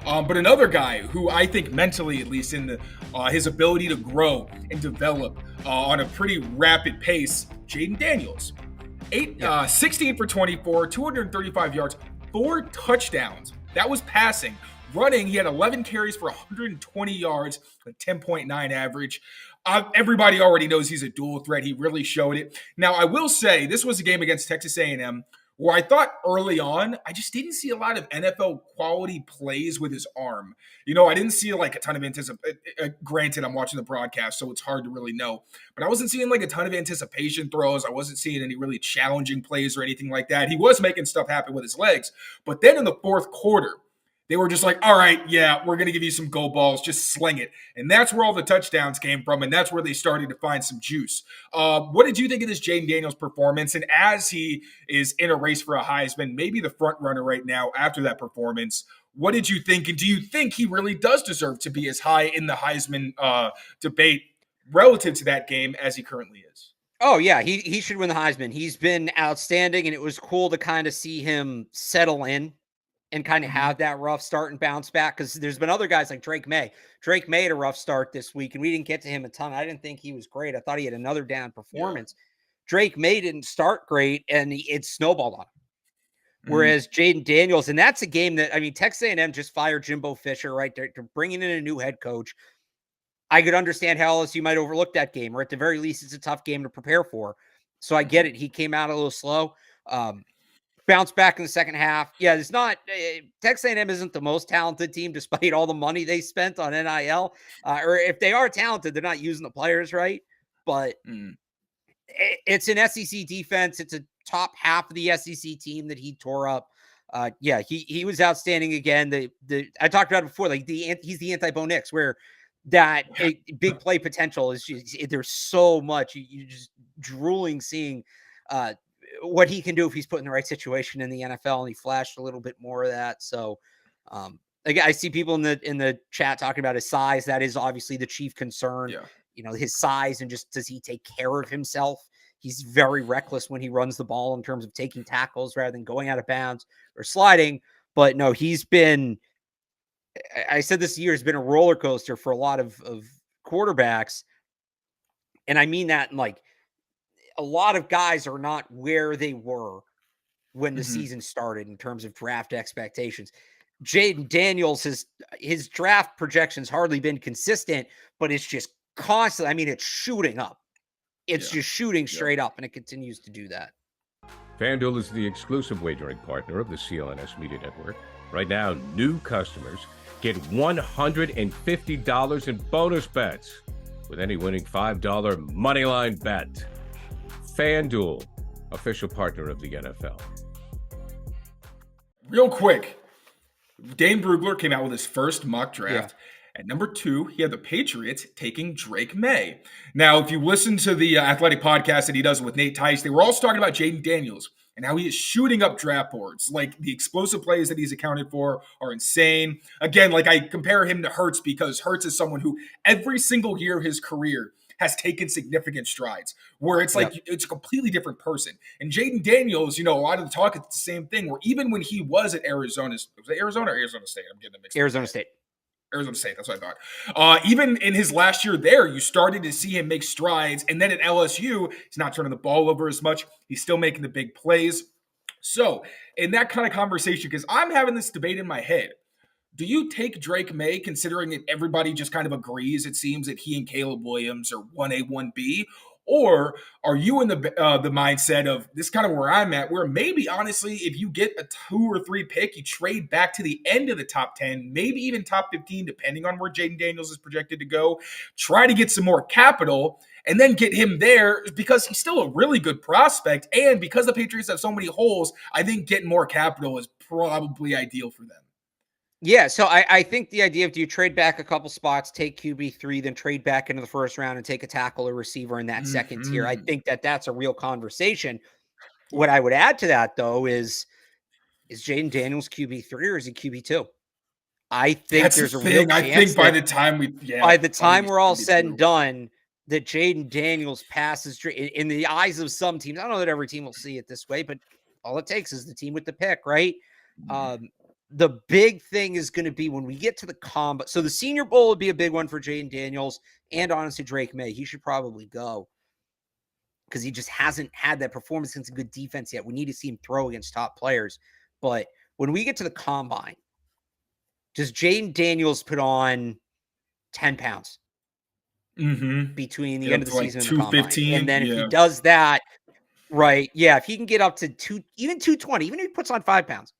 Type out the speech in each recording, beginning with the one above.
But another guy who I think mentally, at least in his ability to grow and develop on a pretty rapid pace, Jayden Daniels. 16 for 24, 235 yards, 4 touchdowns. That was passing. Running, he had 11 carries for 120 yards, a 10.9 average. Everybody already knows he's a dual threat. He really showed it. Now, I will say this was a game against Texas A&M where I thought early on, I just didn't see a lot of NFL quality plays with his arm. I didn't see like a ton of anticipation. Granted, I'm watching the broadcast, so it's hard to really know. But I wasn't seeing like a ton of anticipation throws. I wasn't seeing any really challenging plays or anything like that. He was making stuff happen with his legs. But then in the fourth quarter, they were just like, all right, yeah, we're going to give you some go balls. Just sling it. And that's where all the touchdowns came from, and that's where they started to find some juice. What did you think of this Jayden Daniels performance? And as he is in a race for a Heisman, maybe the front runner right now after that performance, what did you think? And do you think he really does deserve to be as high in the Heisman debate relative to that game as he currently is? Oh, yeah, he should win the Heisman. He's been outstanding, and it was cool to kind of see him settle in and kind of have that rough start and bounce back, because there's been other guys like Drake May. Drake May had a rough start this week, and we didn't get to him a ton. I didn't think he was great. I thought he had another down performance. Yeah. Drake May didn't start great, and it snowballed on him. Whereas Jayden Daniels, and that's a game that, Texas A&M just fired Jimbo Fisher, right? They're bringing in a new head coach. I could understand how LSU might overlook that game, or at the very least, it's a tough game to prepare for. So I get it. He came out a little slow. Bounce back in the second half. Yeah, it's not Texas A&M isn't the most talented team, despite all the money they spent on NIL. Or if they are talented, they're not using the players right. But it's an SEC defense. It's a top half of the SEC team that he tore up. He was outstanding again. I talked about it before. Like he's the anti-Bo Nix, where that big play potential is just, there's so much. You're just drooling seeing what he can do if he's put in the right situation in the NFL, and he flashed a little bit more of that. So I see people in the chat talking about his size. That is obviously the chief concern. Yeah. His size, and just does he take care of himself? He's very reckless when he runs the ball in terms of taking tackles rather than going out of bounds or sliding. But no, he's been, I said this year has been a roller coaster for a lot of quarterbacks. And I mean that in like, a lot of guys are not where they were when the season started in terms of draft expectations. Jayden Daniels, his draft projections hardly been consistent, but it's just constant. It's shooting up. It's just shooting straight up, and it continues to do that. FanDuel is the exclusive wagering partner of the CLNS Media Network. Right now, new customers get $150 in bonus bets with any winning $5 moneyline bet. FanDuel, official partner of the NFL. Real quick, Dane Brugler came out with his first mock draft. Yeah. At number 2, he had the Patriots taking Drake May. Now, if you listen to the athletic podcast that he does with Nate Tice, they were also talking about Jayden Daniels and how he is shooting up draft boards. Like, the explosive plays that he's accounted for are insane. Again, like, I compare him to Hurts because Hurts is someone who every single year of his career has taken significant strides, where it's like it's a completely different person. And Jayden Daniels, a lot of the talk is the same thing, where even when he was at Arizona, was it Arizona or Arizona State? I'm getting it mixed up. Arizona State, that's what I thought. Even in his last year there, you started to see him make strides. And then at LSU, he's not turning the ball over as much. He's still making the big plays. So in that kind of conversation, because I'm having this debate in my head, do you take Drake May, considering that everybody just kind of agrees, it seems, that he and Caleb Williams are 1A, 1B? Or are you in the mindset of this, kind of where I'm at, where maybe, honestly, if you get a 2 or 3 pick, you trade back to the end of the top 10, maybe even top 15, depending on where Jayden Daniels is projected to go, try to get some more capital, and then get him there, because he's still a really good prospect. And because the Patriots have so many holes, I think getting more capital is probably ideal for them. Yeah, so I think the idea of, do you trade back a couple spots, take QB3, then trade back into the first round and take a tackle or receiver in that second tier? I think that's a real conversation. What I would add to that, though, is Jayden Daniels QB3 or is he QB2? I think that's there's a thing. real chance. I think by the time we're all said and done, that Jayden Daniels passes in the eyes of some teams. I don't know that every team will see it this way, but all it takes is the team with the pick, right? The big thing is going to be when we get to the combo. So the Senior Bowl would be a big one for Jayden Daniels and honestly Drake May. He should probably go because he just hasn't had that performance against a good defense yet. We need to see him throw against top players. But when we get to the combine, does Jayden Daniels put on 10 pounds between the end of the season and the combine? And then if he does that, right, if he can get up to even 220, even if he puts on 5 pounds.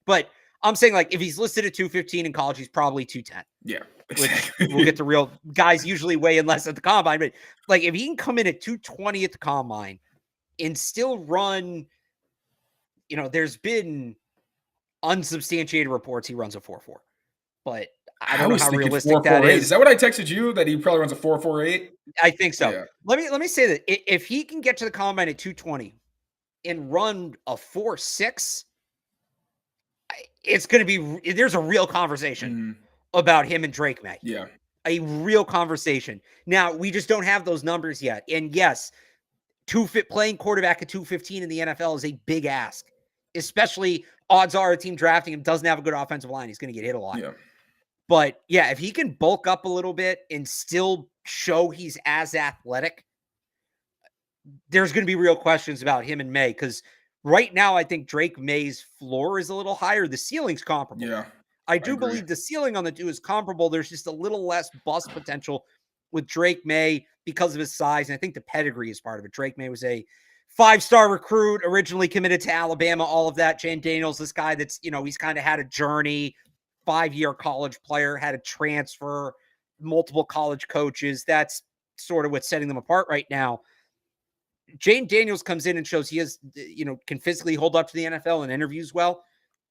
But I'm saying, like, if he's listed at 215 in college, he's probably 210. Yeah. Which we'll get to real guys usually weigh in less at the combine. But, like, if he can come in at 220 at the combine and still run, there's been unsubstantiated reports he runs a 4.4. But I don't know how realistic that is. Is that what I texted you? That he probably runs a 4.48? I think so. Yeah. Let me say that if he can get to the combine at 220 and run a 4.6, it's going to be, there's a real conversation about him and Drake May. Yeah. A real conversation. Now, we just don't have those numbers yet. And yes, playing quarterback at 215 in the NFL is a big ask, especially odds are a team drafting him doesn't have a good offensive line. He's going to get hit a lot. Yeah. But yeah, if he can bulk up a little bit and still show he's as athletic, there's going to be real questions about him and May because right now I think Drake May's floor is a little higher. The ceiling's comparable. Yeah. I do believe the ceiling on the two is comparable. There's just a little less bust potential with Drake May because of his size. And I think the pedigree is part of it. Drake May was a 5-star recruit, originally committed to Alabama, all of that. Jayden Daniels, this guy that's, he's kind of had a journey, 5-year college player, had a transfer, multiple college coaches. That's sort of what's setting them apart right now. Jayden Daniels comes in and shows he has, can physically hold up to the NFL and interviews well.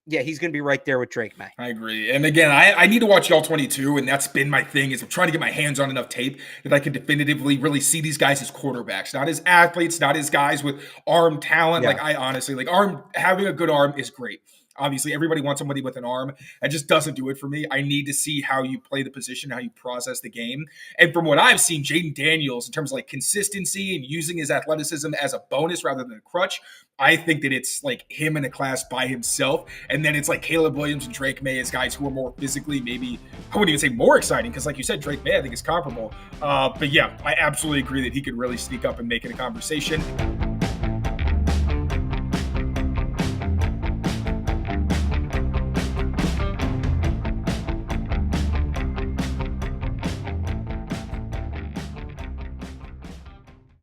Yeah, he's going to be right there with Drake May. I agree. And again, I need to watch y'all 22, and that's been my thing is I'm trying to get my hands on enough tape that I can definitively really see these guys as quarterbacks, not as athletes, not as guys with arm talent. Yeah. Like I honestly, having a good arm is great. Obviously, everybody wants somebody with an arm. That just doesn't do it for me. I need to see how you play the position, how you process the game. And from what I've seen, Jayden Daniels, in terms of like consistency and using his athleticism as a bonus rather than a crutch, I think that it's like him in a class by himself. And then it's like Caleb Williams and Drake May as guys who are more physically, maybe, I wouldn't even say more exciting, because like you said, Drake May, I think is comparable. But yeah, I absolutely agree that he could really sneak up and make it a conversation.